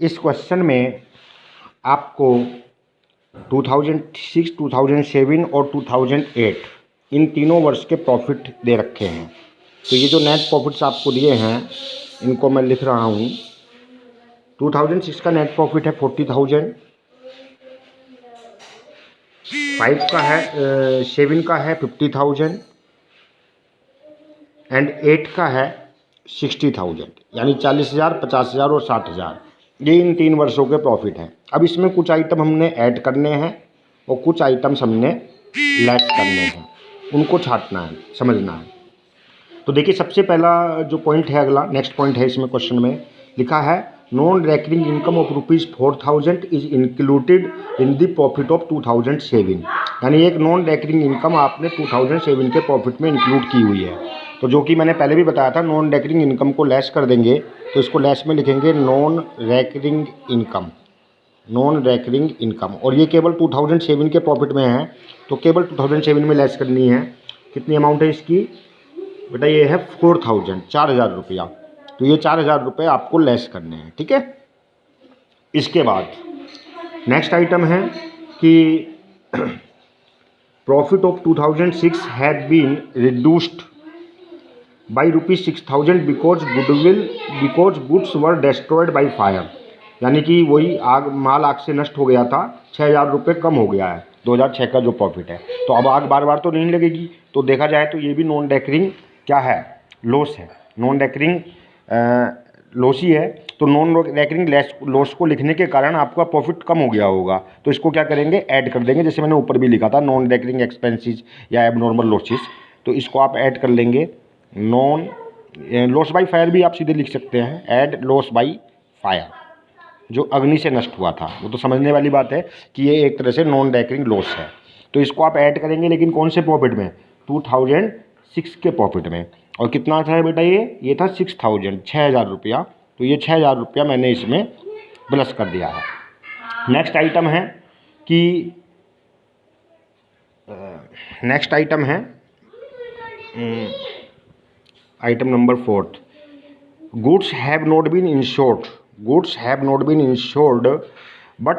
इस क्वेश्चन में आपको 2006, 2007 और 2008 इन तीनों वर्ष के प्रॉफिट दे रखे हैं। तो ये जो नेट प्रॉफिट्स आपको दिए हैं इनको मैं लिख रहा हूँ। 2006 का नेट प्रॉफिट है 40,000, 5 का है 7 का है 50,000 एंड 8 का है 60,000, यानी 40,000, 50,000 और 60,000। ये इन 3 वर्षों के प्रॉफिट हैं। अब इसमें कुछ आइटम हमने ऐड करने हैं और कुछ आइटम्स हमने लेस करने हैं, उनको छांटना है, समझना है। तो देखिए सबसे पहला जो पॉइंट है, अगला नेक्स्ट पॉइंट है, इसमें क्वेश्चन में लिखा है non recurring income of ₹4,000 is included in the profit of 2007। यानी एक नॉन रेकरिंग इनकम आपने 2007 के प्रॉफिट में इंक्लूड की हुई है। तो जो कि मैंने पहले भी बताया था, नॉन रेकरिंग इनकम को लेस कर देंगे तो इसको लेस में लिखेंगे non recurring income, non recurring income. और ये केवल 2007 के प्रॉफिट में है, तो केवल 2007 में लेस करनी है। कितनी अमाउंट है इसकी बेटा? ये है 4,000, 4,000 रुपया। तो ये 4,000 रुपये आपको लेस करने हैं, ठीक है। इसके बाद नेक्स्ट आइटम है कि profit of 2006 had been reduced by ₹6,000 because goods were destroyed by fire. यानी कि वही माल आग से नष्ट हो गया था, 6,000 रुपये कम हो गया है 2006 का जो प्रॉफिट है। तो अब आग बार बार तो नहीं लगेगी, तो देखा जाए तो ये भी नॉन रेकरिंग क्या है, लॉस है, नॉन रेकरिंग लॉस ही है। तो नॉन रेकरिंग लॉस को लिखने के कारण आपका प्रॉफिट कम हो गया होगा, तो इसको क्या करेंगे, ऐड कर देंगे। जैसे मैंने ऊपर भी लिखा था नॉन रेकरिंग एक्सपेंसेस या एबनॉर्मल लॉसेस, तो इसको आप ऐड कर लेंगे। नॉन लॉस बाई फायर भी आप सीधे लिख सकते हैं, ऐड लॉस बाई फायर, जो अग्नि से नष्ट हुआ था। वो तो समझने वाली बात है कि ये एक तरह से नॉन रेकरिंग लॉस है। तो इसको आप ऐड करेंगे, लेकिन कौन से प्रॉफिट में? 2006 के प्रॉफिट में। और कितना था बेटा? ये था 6,000, 6,000 रुपया। तो ये 6,000 रुपया मैंने इसमें प्लस कर दिया है। नेक्स्ट आइटम है कि item number 4, goods have not been insured, but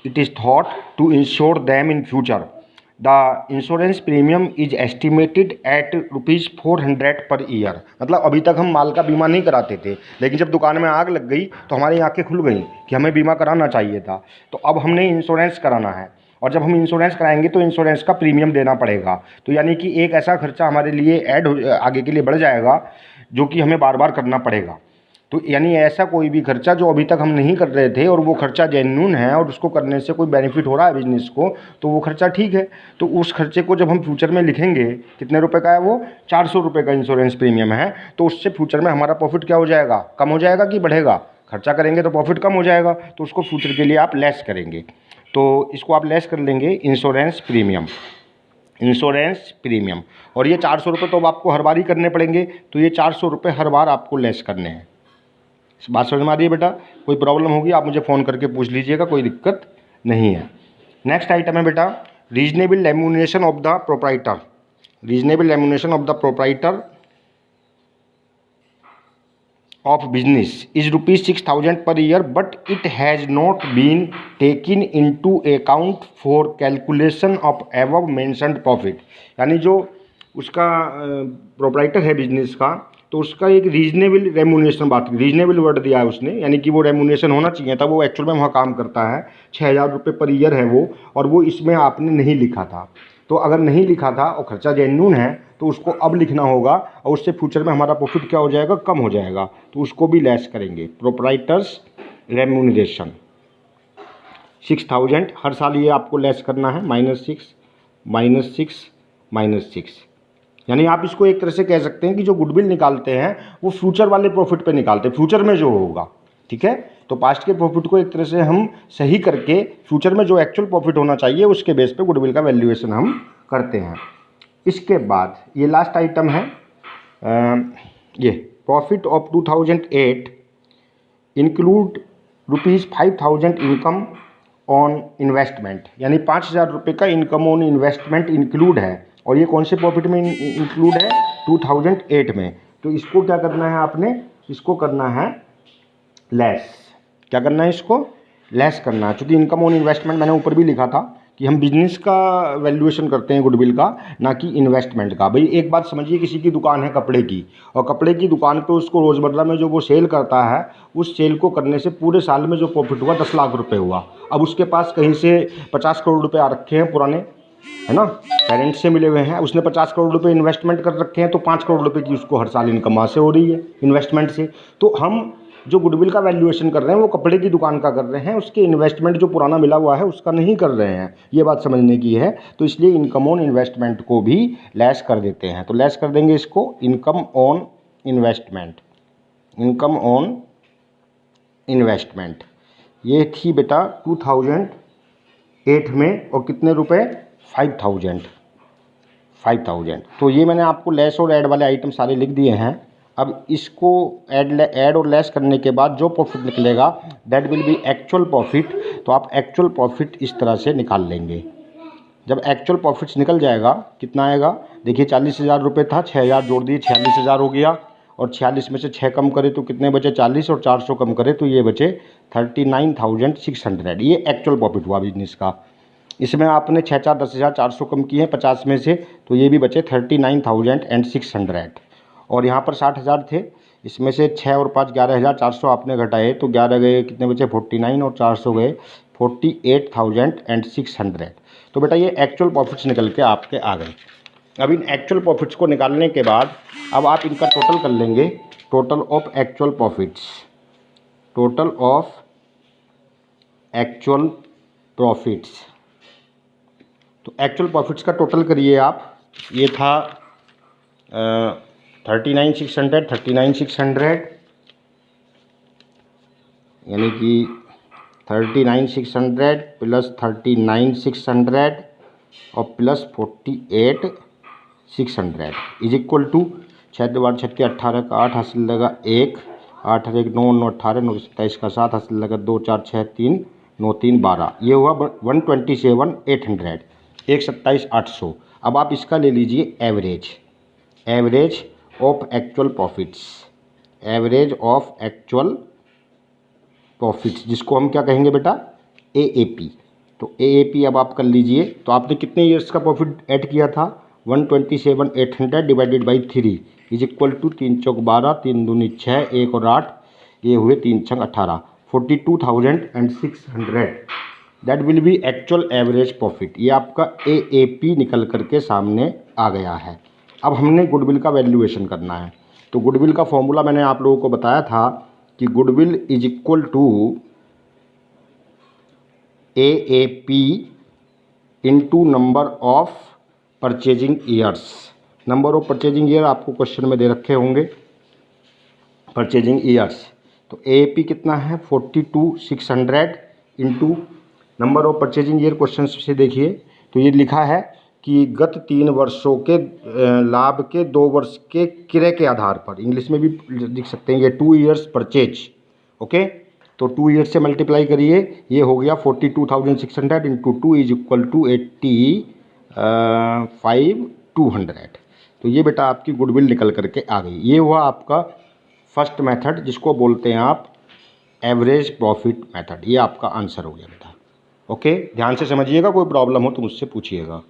it is thought to insure them in future. The insurance premium is estimated at ₹400 per year। मतलब अभी तक हम माल का बीमा नहीं कराते थे, लेकिन जब दुकान में आग लग गई तो हमारी आंखें खुल गई कि हमें बीमा कराना चाहिए था। तो अब हमने इंश्योरेंस कराना है, और जब हम इंश्योरेंस कराएंगे तो इंश्योरेंस का प्रीमियम देना पड़ेगा। तो यानी कि एक ऐसा खर्चा हमारे लिए आगे के लिए बढ़ जाएगा जो कि हमें बार बार करना पड़ेगा। तो यानी ऐसा कोई भी खर्चा जो अभी तक हम नहीं कर रहे थे और वो खर्चा जेन्युइन है और उसको करने से कोई बेनिफिट हो रहा है बिजनेस को, तो वो खर्चा ठीक है। तो उस खर्चे को जब हम फ्यूचर में लिखेंगे, कितने रुपए का है वो? 400 रुपये का इंश्योरेंस प्रीमियम है। तो उससे फ्यूचर में हमारा प्रॉफिट क्या हो जाएगा? कम हो जाएगा कि बढ़ेगा? खर्चा करेंगे तो प्रॉफिट कम हो जाएगा, तो उसको फ्यूचर के लिए आप लेस करेंगे। तो इसको आप लेस कर लेंगे इंश्योरेंस प्रीमियम, और ये 400 रुपये तो अब आपको हर बार ही करने पड़ेंगे। तो ये 400 रुपये हर बार आपको लेस करने हैं। इस बात समझ में आ रही है बेटा? कोई प्रॉब्लम होगी आप मुझे फ़ोन करके पूछ लीजिएगा, कोई दिक्कत नहीं है। नेक्स्ट आइटम है बेटा reasonable remuneration of the proprietor. Reasonable remuneration of the proprietor of business is ₹6,000 per year, but it has not been taken into account for calculation of above mentioned profit। यानी जो उसका proprietor है business का, तो उसका एक reasonable remuneration, बात reasonable word दिया है उसने, यानी कि वो रेम्यूनरेशन होना चाहिए था। वो एक्चुअल में वहाँ काम करता है, 6,000 रुपये पर ईयर है वो, और वो इसमें आपने नहीं लिखा था। तो अगर नहीं लिखा था और खर्चा जेन्युइन है तो उसको अब लिखना होगा, और उससे फ्यूचर में हमारा प्रॉफिट क्या हो जाएगा? कम हो जाएगा। तो उसको भी लेस करेंगे। प्रोप्राइटर्स रेम्यूनरेशन 6,000 हर साल ये आपको लेस करना है, -6। यानी आप इसको एक तरह से कह सकते हैं कि जो गुडविल निकालते हैं वो फ्यूचर वाले प्रॉफिट पे निकालते हैं, फ्यूचर में जो होगा, ठीक है। तो पास्ट के प्रॉफिट को एक तरह से हम सही करके फ्यूचर में जो एक्चुअल प्रॉफिट होना चाहिए उसके बेस पे गुडविल का वैल्यूएशन हम करते हैं। इसके बाद ये लास्ट आइटम है, ये profit of 2008 include ₹5,000 income on investment. यानी 5,000 रुपये का इनकम ऑन इन्वेस्टमेंट इंक्लूड है, और ये कौन से प्रॉफिट में इंक्लूड है? 2008 में। तो इसको क्या करना है आपने? इसको करना है लेस, क्या करना है इसको, लेस करना है। चूँकि इनकम ऑन इन्वेस्टमेंट मैंने ऊपर भी लिखा था कि हम बिजनेस का वैल्यूएशन करते हैं गुडविल का, ना कि इन्वेस्टमेंट का। भाई एक बात समझिए, किसी की दुकान है कपड़े की, और कपड़े की दुकान पे उसको रोज़मर्रा में जो वो सेल करता है, उस सेल को करने से पूरे साल में जो प्रॉफिट हुआ 10 लाख रुपए हुआ। अब उसके पास कहीं से 50 करोड़ रुपए आ रखे हैं पुराने, है ना, पेरेंट्स से मिले हुए हैं, उसने 50 करोड़ रुपए इन्वेस्टमेंट कर रखे हैं, तो 5 करोड़ रुपए की उसको हर साल इनकम वहाँ से हो रही है इन्वेस्टमेंट से। तो हम जो गुडविल का वैल्यूएशन कर रहे हैं वो कपड़े की दुकान का कर रहे हैं, उसके इन्वेस्टमेंट जो पुराना मिला हुआ है उसका नहीं कर रहे हैं, ये बात समझने की है। तो इसलिए इनकम ऑन इन्वेस्टमेंट को भी लेस कर देते हैं। तो लेस कर देंगे इसको, income on investment, income on investment. ये थी बेटा 2008 में, और कितने रुपए, 5000। तो ये मैंने आपको लेस और ऐड वाले आइटम सारे लिख दिए हैं। अब इसको ऐड और लेस करने के बाद जो प्रॉफिट निकलेगा that will be actual profit. तो आप एक्चुअल प्रॉफिट इस तरह से निकाल लेंगे। जब एक्चुअल प्रॉफिट्स निकल जाएगा, कितना आएगा, देखिए 40,000 रुपये था, 6,000 जोड़ दिए 46,000 हो गया, और 46 में से 6 कम करे तो कितने बचे, 40, और 400 कम करे तो ये बचे 39,600। ये एक्चुअल प्रॉफिट हुआ बिजनेस का। इसमें आपने 6 4 10,000 400 कम किए हैं 50 में से, तो ये भी बचे 39,600। और यहाँ पर 60,000 थे, इसमें से 6 और 5 11,400 आपने घटाए, तो 11 गए, कितने बचे 49, और 400 गए 48,600। तो बेटा ये एक्चुअल प्रॉफिट्स निकल के आपके आ गए। अब इन एक्चुअल प्रॉफिट्स को निकालने के बाद अब आप इनका टोटल कर लेंगे, total of actual profits, total of actual profits. तो एक्चुअल प्रॉफिट्स का टोटल करिए आप, ये था 39,600 यानी कि 39,600 प्लस 39,600 और प्लस 48,600 इज इक्वल टू 6 2 6 18 का 8 हासिल लगा 1, 8 1 9 9 18 9 27 का 7 हासिल लगा 2 4 6 3 9 3 12। ये हुआ 127,800, 127,800। अब आप इसका ले लीजिए average, average of actual profits, average of actual profits, जिसको हम क्या कहेंगे बेटा, AAP। तो AAP अब आप कर लीजिए। तो आपने कितने ईयर्स का प्रॉफिट ऐड किया था, 127,800 divided by 3 is equal to 3 चौक 12, 3 दूनी 6, 1 और 8, ये हुए 3 छंग 18, 42,600। That will be actual average profit. ये आपका AAP निकल करके सामने आ गया है। अब हमने गुडविल का वैल्यूएशन करना है। तो गुडविल का फॉर्मूला मैंने आप लोगों को बताया था कि goodwill is equal to AAP into number of purchasing years. Number of purchasing year आपको क्वेश्चन में दे रखे होंगे, परचेजिंग ईयर्स। तो AAP कितना है, 42,600 into number of purchasing year. Question से देखिए तो ये लिखा है कि गत 3 वर्षों के लाभ के 2 वर्ष के क्रय के आधार पर, इंग्लिश में भी लिख सकते हैं ये 2 ईयर्स परचेज। ओके, तो 2 ईयर्स से मल्टीप्लाई करिए, ये हो गया 42,600 इंटू 2 इज इक्वल टू 85,200। तो ये बेटा आपकी गुडविल निकल करके आ गई। ये हुआ आपका फर्स्ट मेथड, जिसको बोलते हैं आप एवरेज प्रॉफिट मेथड। ये आपका आंसर हो गया बेटा। ओके, ध्यान से समझिएगा, कोई प्रॉब्लम हो तो मुझसे पूछिएगा।